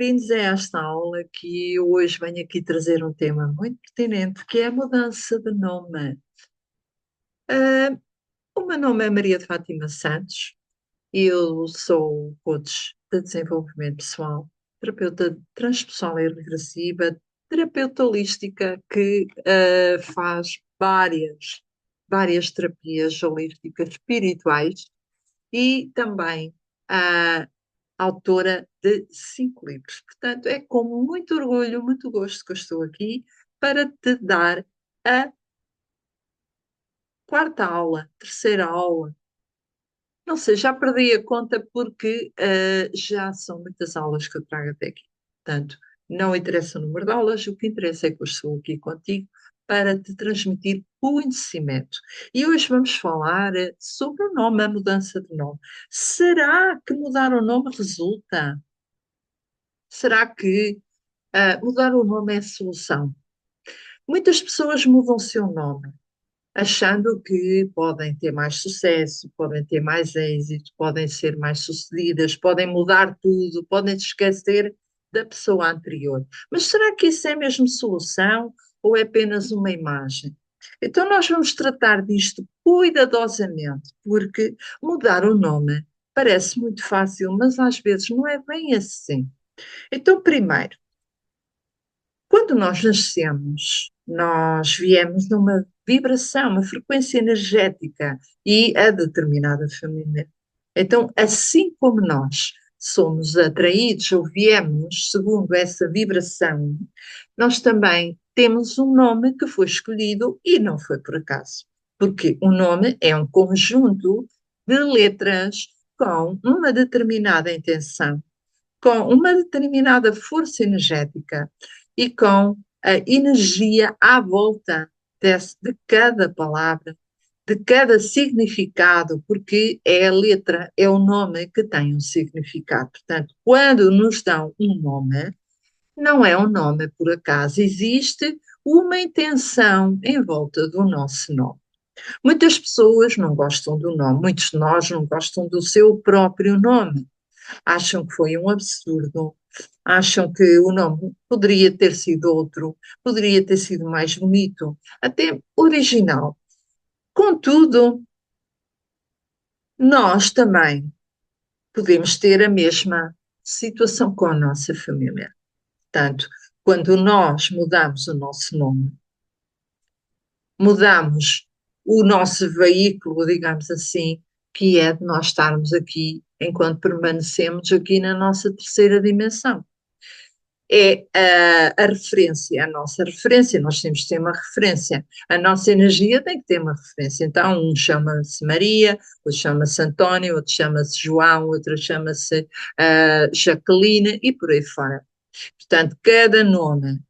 Bem-vindos a esta aula que eu hoje venho aqui trazer um tema muito pertinente, que é a mudança de nome. Ah, o meu nome é Maria de Fátima Santos, eu sou coach de desenvolvimento pessoal, terapeuta transpessoal e regressiva, terapeuta holística que faz várias terapias holísticas espirituais e também ah, autora de 5 livros. Portanto, é com muito orgulho, muito gosto que eu estou aqui para te dar a quarta aula, terceira aula. Não sei, já perdi a conta porque já são muitas aulas que eu trago até aqui. Portanto, não interessa o número de aulas, o que interessa é que eu estou aqui contigo para te transmitir conhecimento. E hoje vamos falar sobre o nome, a mudança de nome. Será que mudar o nome resulta? Será que mudar o nome é a solução? Muitas pessoas mudam o seu nome, achando que podem ter mais sucesso, podem ter mais êxito, podem ser mais sucedidas, podem mudar tudo, podem se esquecer da pessoa anterior. Mas será que isso é mesmo solução ou é apenas uma imagem? Então, nós vamos tratar disto cuidadosamente, porque mudar o nome parece muito fácil, mas às vezes não é bem assim. Então, primeiro, quando nós nascemos, nós viemos numa vibração, uma frequência energética e a determinada família. Então, assim como nós somos atraídos ou viemos segundo essa vibração, nós também temos um nome que foi escolhido e não foi por acaso. Porque o nome é um conjunto de letras com uma determinada intenção, com uma determinada força energética e com a energia à volta de cada palavra, de cada significado, porque é a letra, é o nome que tem um significado. Portanto, quando nos dão um nome, não é um nome por acaso, existe uma intenção em volta do nosso nome. Muitas pessoas não gostam do nome, muitos de nós não gostam do seu próprio nome, acham que foi um absurdo, acham que o nome poderia ter sido outro, poderia ter sido mais bonito, até original. Contudo, nós também podemos ter a mesma situação com a nossa família. Portanto, quando nós mudamos o nosso nome, mudamos o nosso veículo, digamos assim, que é de nós estarmos aqui enquanto permanecemos aqui na nossa terceira dimensão. É a referência, a nossa referência, nós temos que ter uma referência, a nossa energia tem que ter uma referência, então um chama-se Maria, outro chama-se António, outro chama-se João, outro chama-se Jacqueline e por aí fora. Portanto, cada nome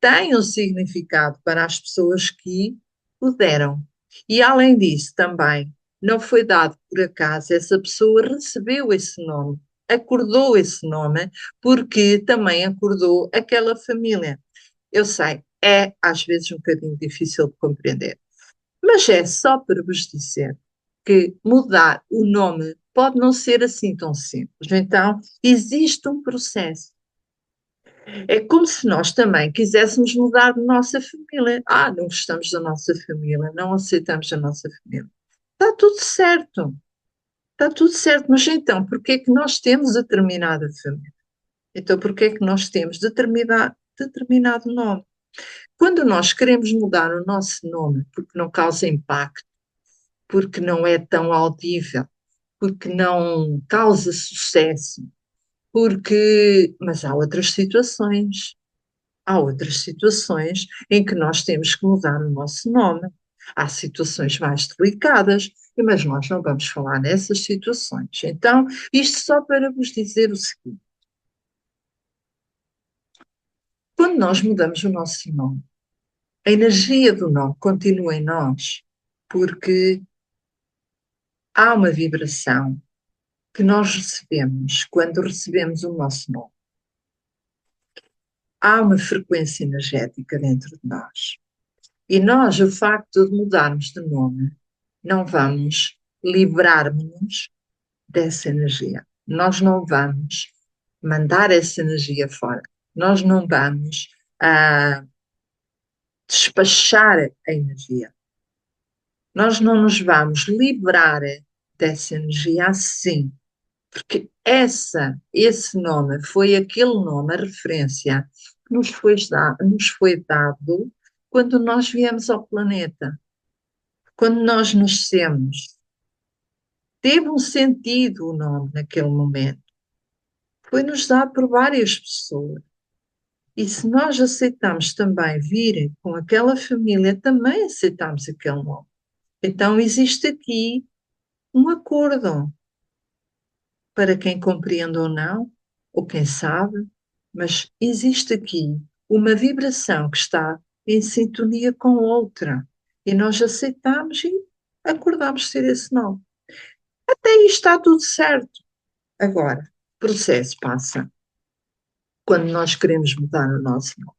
tem um significado para as pessoas que o deram. E além disso, também não foi dado por acaso, essa pessoa recebeu esse nome, acordou esse nome, porque também acordou aquela família. Eu sei, é às vezes um bocadinho difícil de compreender, mas é só para vos dizer que mudar o nome pode não ser assim tão simples. Então, existe um processo. É como se nós também quiséssemos mudar de nossa família. Ah, não gostamos da nossa família, não aceitamos a nossa família. Está tudo certo, está tudo certo, mas então, porquê é que nós temos determinada família? Então, porquê é que nós temos determinado nome? Quando nós queremos mudar o nosso nome porque não causa impacto, porque não é tão audível, porque não causa sucesso, porque. Mas há outras situações. Há outras situações em que nós temos que mudar o nosso nome. Há situações mais delicadas, mas nós não vamos falar nessas situações. Então, isto só para vos dizer o seguinte: quando nós mudamos o nosso nome, a energia do nome continua em nós, porque há uma vibração que nós recebemos quando recebemos o nosso nome. Há uma frequência energética dentro de nós. E nós, o facto de mudarmos de nome, não vamos livrar-nos dessa energia. Nós não vamos mandar essa energia fora. Nós não vamos ah, despachar a energia. Nós não nos vamos livrar dessa energia assim, porque esse nome foi aquele nome, a referência que nos foi dado quando nós viemos ao planeta, quando nós nascemos. Teve um sentido o nome naquele momento. Foi-nos dado por várias pessoas. E se nós aceitamos também vir com aquela família, também aceitamos aquele nome. Então existe aqui um acordo para quem compreende ou não, ou quem sabe, mas existe aqui uma vibração que está em sintonia com outra. E nós aceitamos e acordamos ter esse nome. Até aí está tudo certo. Agora, o processo passa quando nós queremos mudar o nosso nome.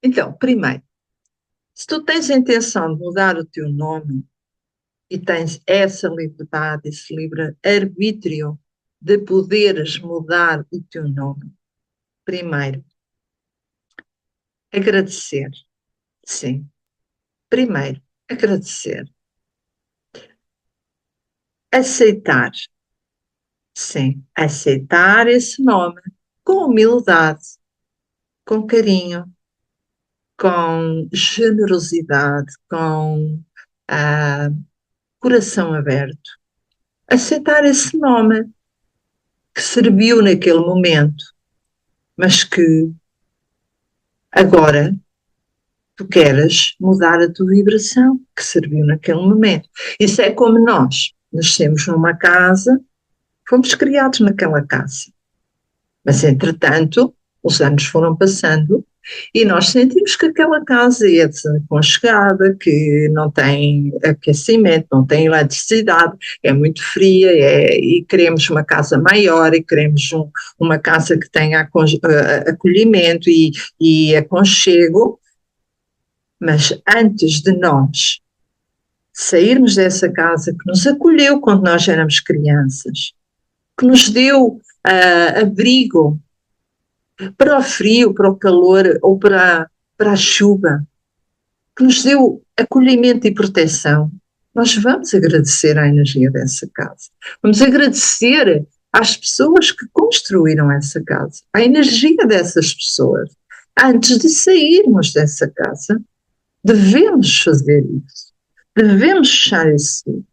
Então, primeiro, se tu tens a intenção de mudar o teu nome e tens essa liberdade, esse livre arbítrio de poderes mudar o teu nome, primeiro, agradecer. Sim. Primeiro, agradecer. Aceitar. Sim. Aceitar esse nome com humildade, com carinho, com generosidade, com coração aberto. Aceitar esse nome que serviu naquele momento, mas que agora tu queres mudar a tua vibração que serviu naquele momento. Isso é como nós nascemos numa casa, fomos criados naquela casa. Mas, entretanto, os anos foram passando e nós sentimos que aquela casa é desaconchegada, que não tem aquecimento, não tem eletricidade, é muito fria e queremos uma casa maior e queremos uma casa que tenha acolhimento e aconchego. Mas antes de nós sairmos dessa casa que nos acolheu quando nós éramos crianças, que nos deu abrigo para o frio, para o calor ou para a chuva, que nos deu acolhimento e proteção, nós vamos agradecer à energia dessa casa. Vamos agradecer às pessoas que construíram essa casa, à energia dessas pessoas. Antes de sairmos dessa casa, devemos fazer isso. Devemos fechar esse ciclo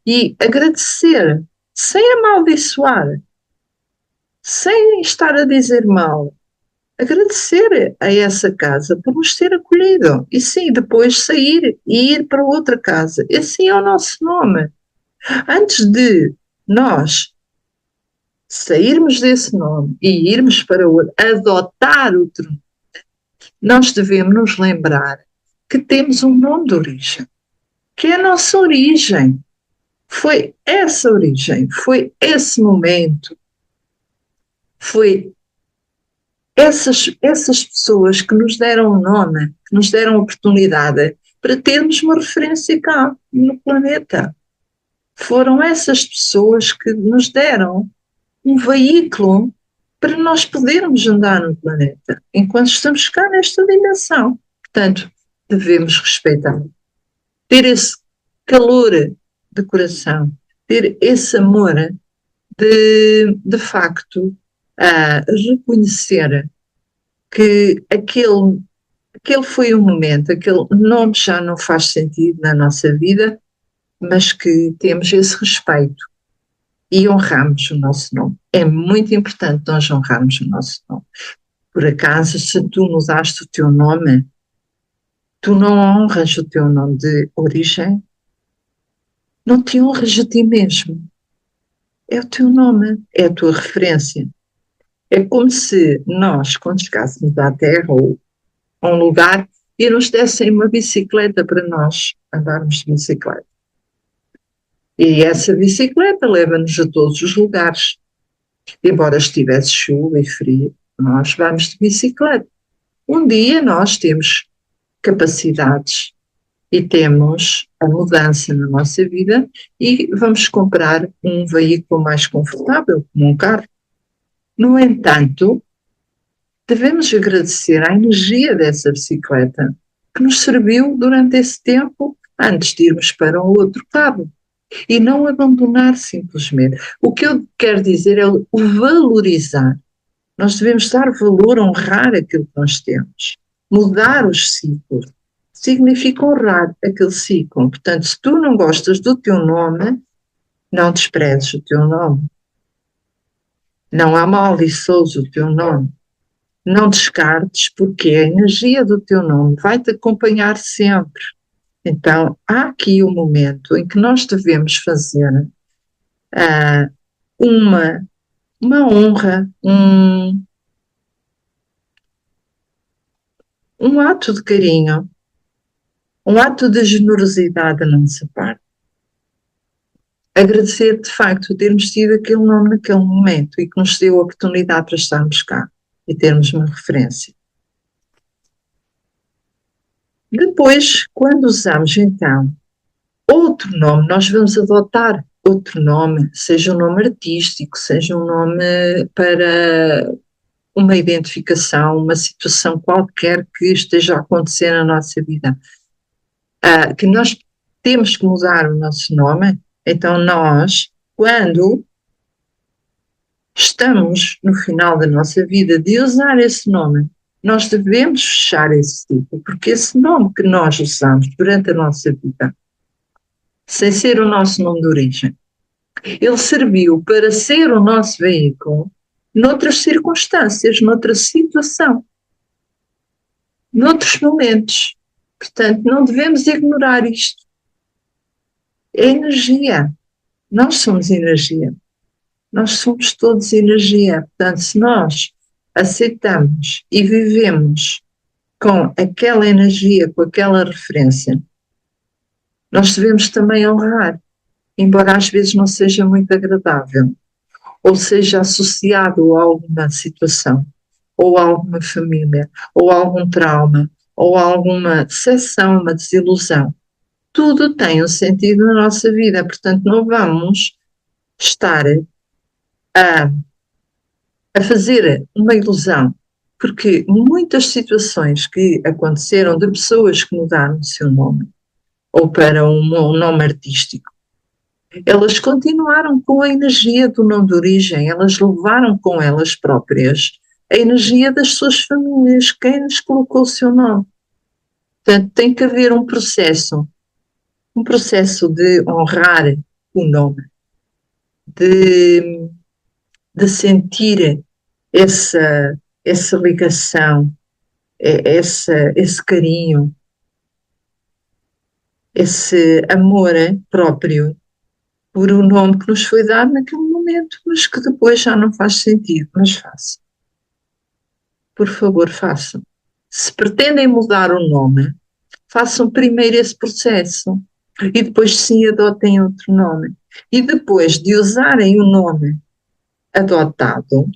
e agradecer, sem amaldiçoar, sem estar a dizer mal, agradecer a essa casa por nos ter acolhido e sim, depois sair e ir para outra casa. Esse é o nosso nome. Antes de nós sairmos desse nome e irmos para outro, adotar outro, nós devemos nos lembrar que temos um nome de origem, que é a nossa origem. Foi essa origem, foi esse momento, foi essas pessoas que nos deram um nome, que nos deram oportunidade para termos uma referência cá no planeta. Foram essas pessoas que nos deram um veículo para nós podermos andar no planeta, enquanto estamos cá nesta dimensão. Portanto, devemos respeitar, ter esse calor de coração, ter esse amor de facto, reconhecer que aquele foi um momento, aquele nome já não faz sentido na nossa vida, mas que temos esse respeito e honramos o nosso nome. É muito importante nós honrarmos o nosso nome. Por acaso, se tu mudaste o teu nome, tu não honras o teu nome de origem, não te honras a ti mesmo. É o teu nome, é a tua referência. É como se nós, quando chegássemos à Terra ou a um lugar, e nos dessem uma bicicleta para nós andarmos de bicicleta. E essa bicicleta leva-nos a todos os lugares. Embora estivesse chuva e frio, nós vamos de bicicleta. Um dia nós temos capacidades e temos a mudança na nossa vida e vamos comprar um veículo mais confortável, como um carro. No entanto, devemos agradecer à energia dessa bicicleta que nos serviu durante esse tempo antes de irmos para o outro cabo e não abandonar simplesmente. O que eu quero dizer é o valorizar. Nós devemos dar valor, honrar aquilo que nós temos, mudar os ciclos. Significa honrar aquele ciclo. Portanto, se tu não gostas do teu nome, não desprezes o teu nome. Não amaldiçoes o teu nome. Não descartes, porque a energia do teu nome vai te acompanhar sempre. Então, há aqui um momento em que nós devemos fazer uh, uma, uma honra, um ato de carinho, um ato de generosidade da nossa parte. Agradecer de facto termos tido aquele nome naquele momento e que nos deu a oportunidade para estarmos cá e termos uma referência. Depois, quando usamos então outro nome, nós vamos adotar outro nome, seja um nome artístico, seja um nome para uma identificação, uma situação qualquer que esteja a acontecer na nossa vida, que nós temos que mudar o nosso nome. Então nós, quando estamos no final da nossa vida de usar esse nome, nós devemos fechar esse ciclo, porque esse nome que nós usamos durante a nossa vida, sem ser o nosso nome de origem, ele serviu para ser o nosso veículo noutras circunstâncias, noutra situação, noutros momentos. Portanto, não devemos ignorar isto. É energia. Nós somos energia. Nós somos todos energia. Portanto, se nós aceitamos e vivemos com aquela energia, com aquela referência, nós devemos também honrar, embora às vezes não seja muito agradável, ou seja associado a alguma situação, ou a alguma família, ou a algum trauma, ou a alguma decepção, uma desilusão. Tudo tem um sentido na nossa vida, portanto não vamos estar a, a fazer uma ilusão, porque muitas situações que aconteceram de pessoas que mudaram o seu nome, ou para um nome artístico, elas continuaram com a energia do nome de origem, elas levaram com elas próprias a energia das suas famílias, quem lhes colocou o seu nome. Portanto, tem que haver um processo de honrar o nome, de, de sentir essa ligação, esse carinho, esse amor próprio por um nome que nos foi dado naquele momento, mas que depois já não faz sentido. Mas façam. Por favor, façam. Se pretendem mudar o nome, façam primeiro esse processo e depois sim adotem outro nome. E depois de usarem o nome adotado,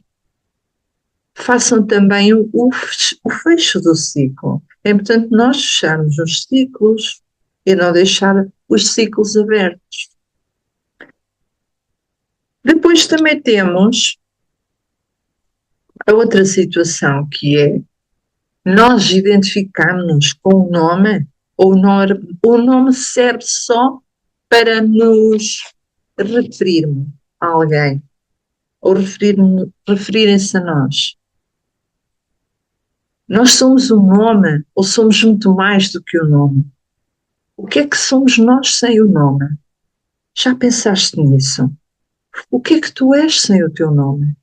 façam também o fecho do ciclo. É importante nós fecharmos os ciclos e não deixar os ciclos abertos. Depois também temos a outra situação que é nós identificarmos com o nome ou o nome serve só para nos referirmos a alguém ou referirem-se a nós. Nós somos um nome ou somos muito mais do que o nome? O que é que somos nós sem o nome? Já pensaste nisso? O que é que tu és sem o teu nome?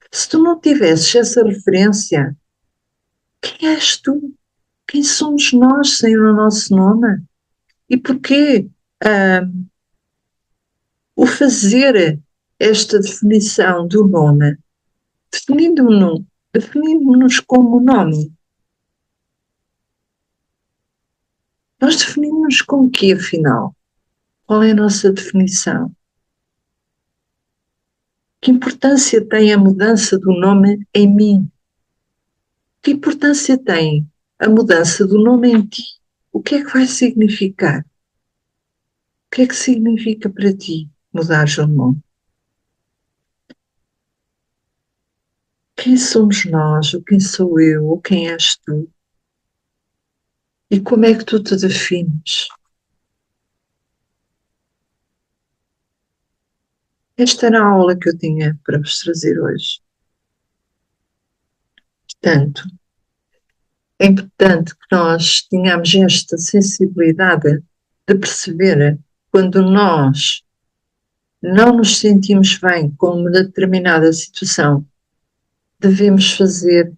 Se tu não tivesses essa referência, quem és tu? Quem somos nós sem o nosso nome? E porquê o fazer esta definição do nome, definindo-nos como nome? Nós definimos-nos como quê, afinal? Qual é a nossa definição? Que importância tem a mudança do nome em mim? Que importância tem a mudança do nome em ti? O que é que vai significar? O que é que significa para ti mudar o nome? quem somos nós, ou quem sou eu, ou quem és tu, e como é que tu te defines. Esta era a aula que eu tinha para vos trazer hoje. Portanto, é importante que nós tenhamos esta sensibilidade de perceber quando nós não nos sentimos bem com uma determinada situação, devemos fazer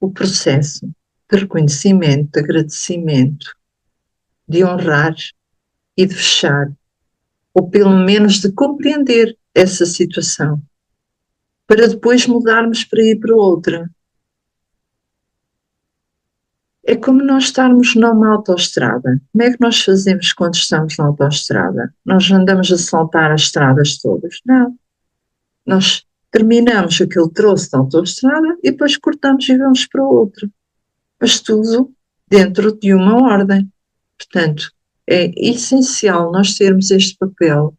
o processo de reconhecimento, de agradecimento, de honrar e de fechar, ou pelo menos de compreender essa situação, para depois mudarmos para ir para outra. É como nós estarmos numa autoestrada. Como é que nós fazemos quando estamos na autoestrada? Nós andamos a saltar as estradas todas? Não. Nós terminamos aquele troço da autoestrada e depois cortamos e vamos para outra. Mas tudo dentro de uma ordem. Portanto, é essencial nós termos este papel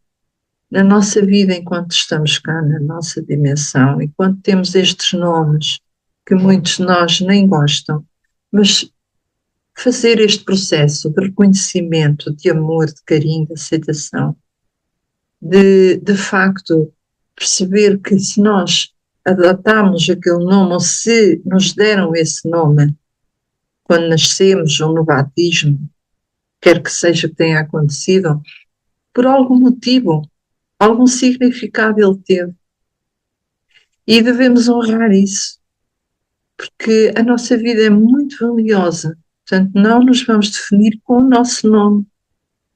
na nossa vida enquanto estamos cá, na nossa dimensão, enquanto temos estes nomes que muitos de nós nem gostam, mas fazer este processo de reconhecimento, de amor, de carinho, de aceitação, de facto perceber que se nós adotamos aquele nome ou se nos deram esse nome quando nascemos ou no batismo, quer que seja que tenha acontecido, por algum motivo, algum significado ele teve. E devemos honrar isso, porque a nossa vida é muito valiosa. Portanto, não nos vamos definir com o nosso nome,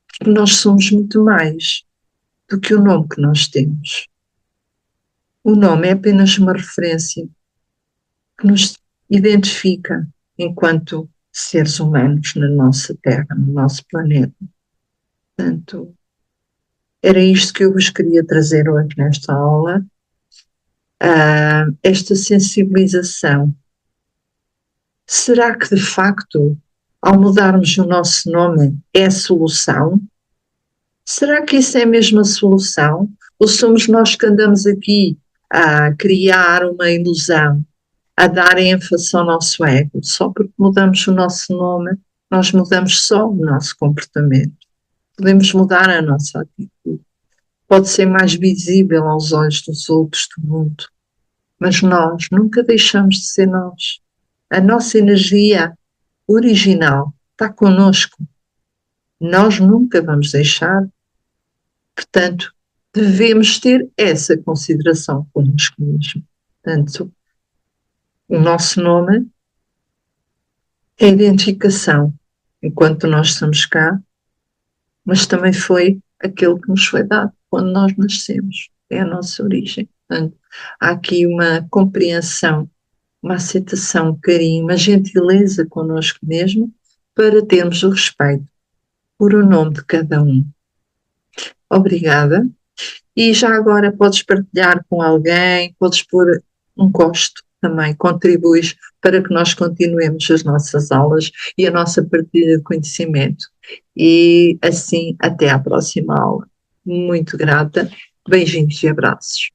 porque nós somos muito mais do que o nome que nós temos. O nome é apenas uma referência que nos identifica enquanto seres humanos na nossa Terra, no nosso planeta. Portanto, era isto que eu vos queria trazer hoje nesta aula, esta sensibilização. Será que, de facto, ao mudarmos o nosso nome, é a solução? Será que isso é mesmo a solução? Ou somos nós que andamos aqui a criar uma ilusão, a dar ênfase ao nosso ego? Só porque mudamos o nosso nome, nós mudamos só o nosso comportamento. Podemos mudar a nossa atitude. Pode ser mais visível aos olhos dos outros do mundo, mas nós nunca deixamos de ser nós. A nossa energia original está connosco. Nós nunca vamos deixar. Portanto, devemos ter essa consideração connosco mesmo. Portanto, o nosso nome é identificação enquanto nós estamos cá, mas também foi aquele que nos foi dado quando nós nascemos. É a nossa origem. Portanto, há aqui uma compreensão, uma aceitação, um carinho, uma gentileza connosco mesmo, para termos o respeito por o nome de cada um. Obrigada. E já agora podes partilhar com alguém, podes pôr um gosto também, contribuis para que nós continuemos as nossas aulas e a nossa partilha de conhecimento. E assim, até à próxima aula. Muito grata. Beijinhos e abraços.